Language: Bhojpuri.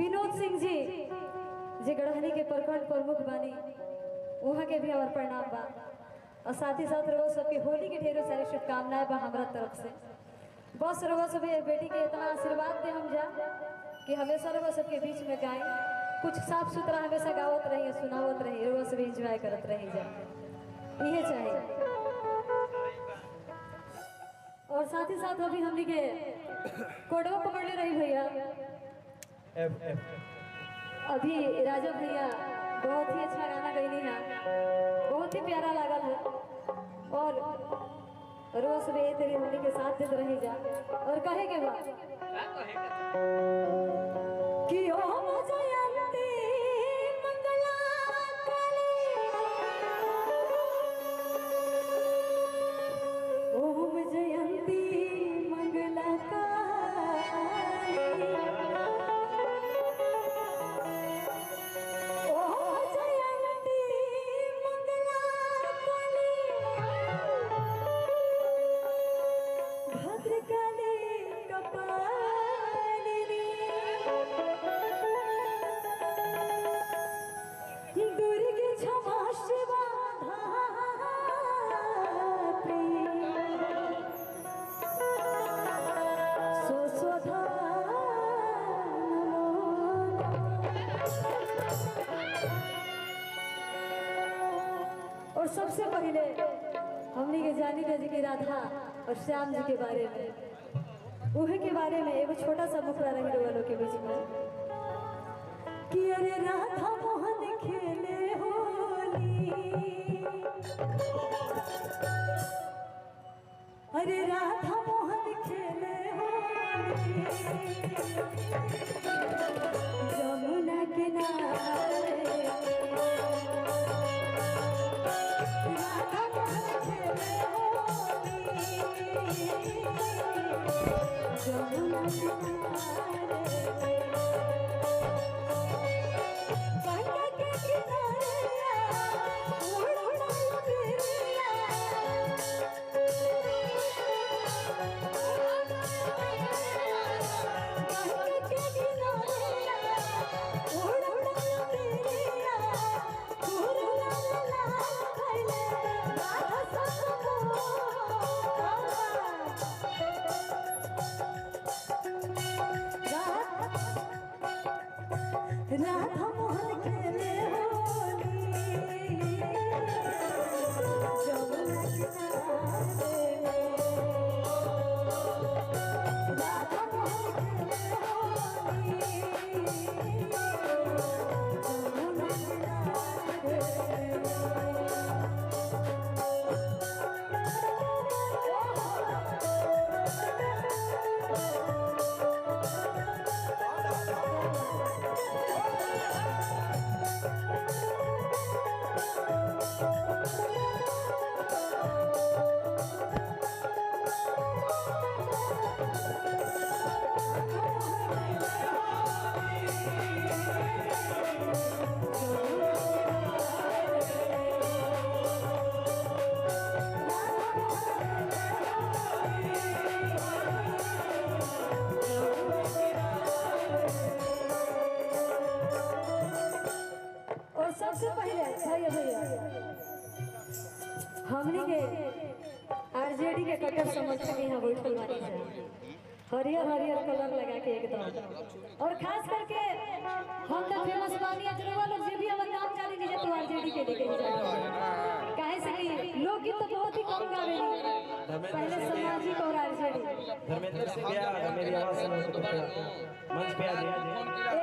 विनोद सिंह जी जे गढ़हनी के प्रखंड प्रमुख बानी, वहाँ के भी हमार प्रणाम बा। और साथ ही साथ रोज सबके होली के ढेरों सारी शुभकामनाएं बा हमारा तरफ से। बस रोज सब बेटी के इतना आशीर्वाद दे हम जा कि हमेशा रोज सबके बीच में गाएं, कुछ साफ सुथरा हमेशा गावत रही, सुनावत रही, रोज सब इंजॉय करत रही जा, ये चाहिए। और साथ ही साथ अभी हमने के कोडवा पकड़ले रही भैया, अभी राजा भैया बहुत ही अच्छा गाना गईनी है, बहुत ही प्यारा लागल है। और रोज सुबह तेरे हमने के साथ देते रही जा। और कहे के बाद कि ओम जयंती मंगला काली, ओम जयंती मंगला काली, ओम जयंती मंगला काली, भद्रकाली कपालिनी, दुर्गे क्षमा शिवा धात्री, स्वधा और सबसे पहले हमने के जानी जी की राधा और श्याम जी के बारे में, उहे के बारे में एगो छोटा सा मुखड़ा रही वालों के बीच में कि अरे राधा मोहन खेले होली, अरे राधा मोहन खेले होली, जमुना किनारे राधा मोहन खेले होली, जमुना किनारे गंगा के किनारे उड़ उड़ाई फिरिया, गंगा के किनारे उड़ उड़ाई फिरिया, फूल लाल लाल खइले राधा संग राधा मोहन खेले होली, जमुना किनारे राधा मोहन खेले होली, जमुना किनारे। और सबसे पहले भैया हमने के आरजेडी के कट्टर समर्थक यहाँ बैठल बानी जा, हरियर हरियर कलर लगा के एकदम। और खास करके हम तो फेमस बानी अजरवा लोग जे भी हमारे काम चाली नहीं तो आरजेडी के लेके जाए, काहे से कि लोकगीत तो बहुत ही कम गावे, पहले सामाजिक और आरजेडी। धर्मेंद्र सिंह मेरी आवाज सुनो तो मंच पे आ जाइए।